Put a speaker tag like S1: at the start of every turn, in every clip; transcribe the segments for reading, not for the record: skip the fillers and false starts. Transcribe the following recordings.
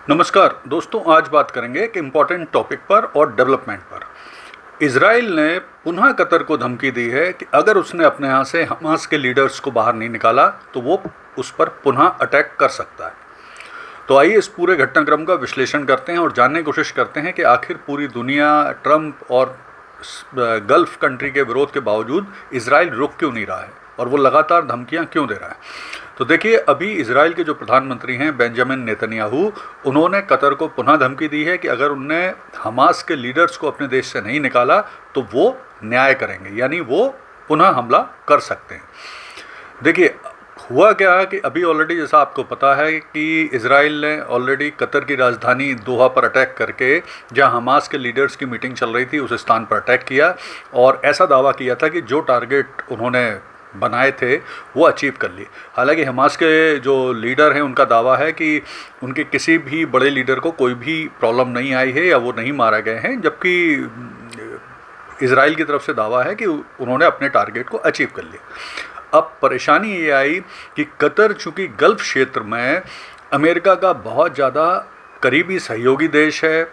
S1: नमस्कार दोस्तों, आज बात करेंगे एक इम्पॉर्टेंट टॉपिक पर और डेवलपमेंट पर। इजराइल ने पुनः कतर को धमकी दी है कि अगर उसने अपने यहाँ से हमास के लीडर्स को बाहर नहीं निकाला तो वो उस पर पुनः अटैक कर सकता है। तो आइए इस पूरे घटनाक्रम का विश्लेषण करते हैं और जानने की कोशिश करते हैं कि आखिर पूरी दुनिया ट्रंप और गल्फ कंट्री के विरोध के बावजूद इजराइल रुक क्यों नहीं रहा है और वो लगातार धमकियां क्यों दे रहा है। तो देखिए, अभी इजराइल के जो प्रधानमंत्री हैं बेंजामिन नेतन्याहू, उन्होंने कतर को पुनः धमकी दी है कि अगर उनने हमास के लीडर्स को अपने देश से नहीं निकाला तो वो न्याय करेंगे, यानी वो पुनः हमला कर सकते हैं। देखिए, हुआ क्या कि अभी ऑलरेडी जैसा आपको पता है कि इजराइल ने ऑलरेडी कतर की राजधानी दोहा पर अटैक करके, जहां हमास के लीडर्स की मीटिंग चल रही थी, उस स्थान पर अटैक किया और ऐसा दावा किया था कि जो टारगेट उन्होंने बनाए थे वो अचीव कर लिए। हालांकि हमास के जो लीडर हैं उनका दावा है कि उनके किसी भी बड़े लीडर को कोई भी प्रॉब्लम नहीं आई है या वो नहीं मारा गए हैं, जबकि इजराइल की तरफ से दावा है कि उन्होंने अपने टारगेट को अचीव कर लिया। अब परेशानी ये आई कि कतर चूँकि गल्फ क्षेत्र में अमेरिका का बहुत ज़्यादा करीबी सहयोगी देश है,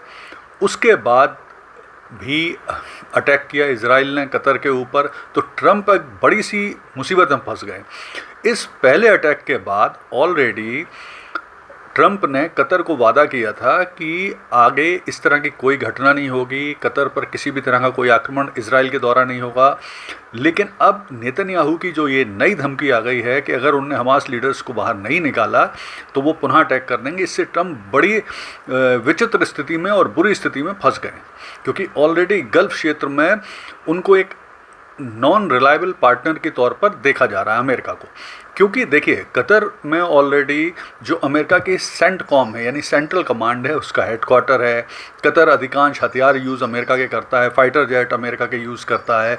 S1: उसके बाद भी अटैक किया इजराइल ने कतर के ऊपर, तो ट्रंप एक बड़ी सी मुसीबत में फंस गए। इस पहले अटैक के बाद ऑलरेडी ट्रंप ने कतर को वादा किया था कि आगे इस तरह की कोई घटना नहीं होगी, कतर पर किसी भी तरह का कोई आक्रमण इजराइल के द्वारा नहीं होगा। लेकिन अब नेतन्याहू की जो ये नई धमकी आ गई है कि अगर उनने हमास लीडर्स को बाहर नहीं निकाला तो वो पुनः अटैक कर देंगे, इससे ट्रंप बड़ी विचित्र स्थिति में और बुरी स्थिति में फंस गए, क्योंकि ऑलरेडी गल्फ क्षेत्र में उनको एक नॉन रिलायबल पार्टनर के तौर पर देखा जा रहा है अमेरिका को। क्योंकि देखिए, कतर में ऑलरेडी जो अमेरिका की सेंटकॉम है, यानी सेंट्रल कमांड है, उसका हेडक्वार्टर है। कतर अधिकांश हथियार यूज़ अमेरिका के करता है, फाइटर जेट अमेरिका के यूज़ करता है।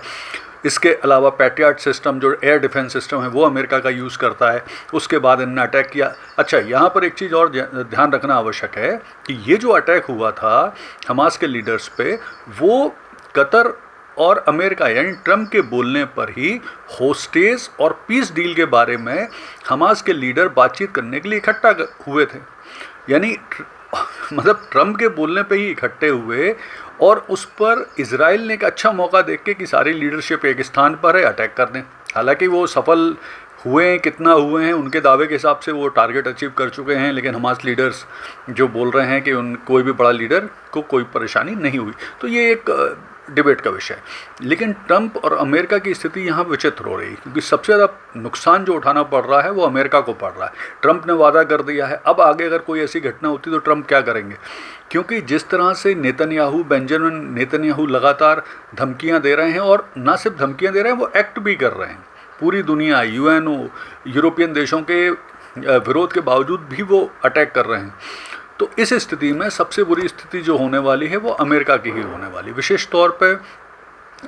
S1: इसके अलावा पैट्रियट सिस्टम जो एयर डिफेंस सिस्टम है वो अमेरिका का यूज़ करता है। उसके बाद इन्होंने अटैक किया। अच्छा, यहाँ पर एक चीज़ और ध्यान रखना आवश्यक है कि ये जो अटैक हुआ था हमास के लीडर्स पे, वो कतर और अमेरिका यानी ट्रंप के बोलने पर ही होस्टेज और पीस डील के बारे में हमास के लीडर बातचीत करने के लिए इकट्ठा हुए थे। यानी मतलब ट्रंप के बोलने पे ही इकट्ठे हुए और उस पर इजराइल ने एक अच्छा मौका देख के कि सारी लीडरशिप एक स्थान पर है, अटैक कर दें। हालांकि वो सफल हुए हैं, कितना हुए हैं, उनके दावे के हिसाब से वो टारगेट अचीव कर चुके हैं, लेकिन हमास लीडर्स जो बोल रहे हैं कि कोई भी बड़ा लीडर को कोई परेशानी नहीं हुई। तो ये एक डिबेट का विषय है। लेकिन ट्रंप और अमेरिका की स्थिति यहाँ विचित्र हो रही है, क्योंकि सबसे ज़्यादा नुकसान जो उठाना पड़ रहा है वो अमेरिका को पड़ रहा है। ट्रंप ने वादा कर दिया है, अब आगे अगर कोई ऐसी घटना होती तो ट्रंप क्या करेंगे, क्योंकि जिस तरह से बेंजामिन नेतन्याहू लगातार धमकियाँ दे रहे हैं, और ना सिर्फ धमकियाँ दे रहे हैं, वो एक्ट भी कर रहे हैं। पूरी दुनिया, यूएनओ, यूरोपियन देशों के विरोध के बावजूद भी वो अटैक कर रहे हैं। तो इस स्थिति में सबसे बुरी स्थिति जो होने वाली है वो अमेरिका की ही होने वाली। विशेष तौर पर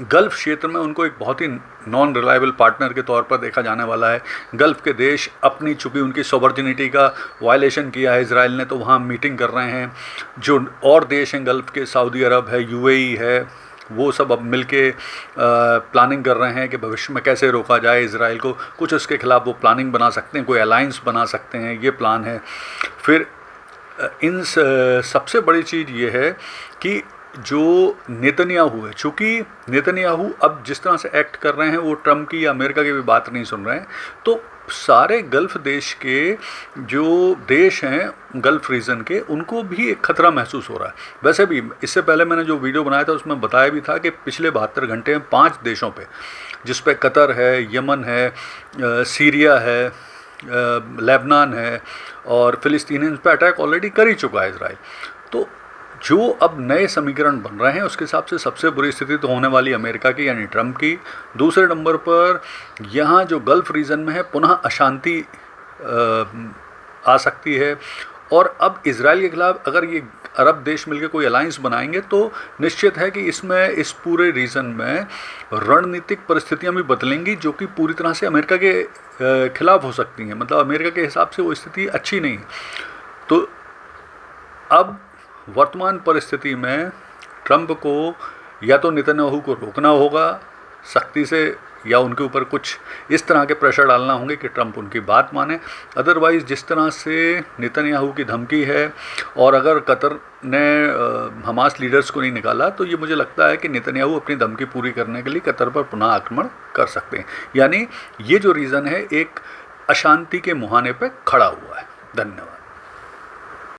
S1: गल्फ क्षेत्र में उनको एक बहुत ही नॉन रिलायबल पार्टनर के तौर पर देखा जाने वाला है। गल्फ के देश अपनी, चूँकि उनकी सॉवरेनिटी का वायलेशन किया है इजराइल ने, तो वहाँ मीटिंग कर रहे हैं। जो और देश हैं गल्फ के, सऊदी अरब है, यूएई है, वो सब अब मिलके प्लानिंग कर रहे हैं कि भविष्य में कैसे रोका जाए इजराइल को। कुछ उसके खिलाफ वो प्लानिंग बना सकते हैं, कोई अलायंस बना सकते हैं, ये प्लान है। फिर सबसे बड़ी चीज़ ये है कि जो नेतन्याहू है, चूँकि नेतन्याहू अब जिस तरह से एक्ट कर रहे हैं वो ट्रंप की या अमेरिका की भी बात नहीं सुन रहे हैं, तो सारे गल्फ देश के जो देश हैं गल्फ रीजन के, उनको भी एक खतरा महसूस हो रहा है। वैसे भी इससे पहले मैंने जो वीडियो बनाया था उसमें बताया भी था कि पिछले 72 घंटे में 5 देशों पे, जिस पे कतर है, यमन है, सीरिया है, लेबनान है और फ़िलिस्तीनियंस पे अटैक ऑलरेडी कर ही चुका है इजराइल। तो जो अब नए समीकरण बन रहे हैं उसके हिसाब से सबसे बुरी स्थिति तो होने वाली अमेरिका की, यानी ट्रंप की। दूसरे नंबर पर यहाँ जो गल्फ रीजन में है पुनः अशांति आ सकती है। और अब इजराइल के खिलाफ अगर ये अरब देश मिलकर कोई अलायंस बनाएंगे तो निश्चित है कि इसमें, इस पूरे रीजन में रणनीतिक परिस्थितियां भी बदलेंगी, जो कि पूरी तरह से अमेरिका के खिलाफ हो सकती हैं। मतलब अमेरिका के हिसाब से वो स्थिति अच्छी नहीं है। तो अब वर्तमान परिस्थिति में ट्रंप को या तो नेतन्याहू को रोकना होगा, सख्ती से या उनके ऊपर कुछ इस तरह के प्रेशर डालना होंगे कि ट्रंप उनकी बात माने। अदरवाइज़ जिस तरह से नेतन्याहू की धमकी है, और अगर कतर ने हमास लीडर्स को नहीं निकाला तो ये मुझे लगता है कि नेतन्याहू अपनी धमकी पूरी करने के लिए कतर पर पुनः आक्रमण कर सकते हैं। यानी ये जो रीज़न है एक अशांति के मुहाने पर खड़ा हुआ है। धन्यवाद।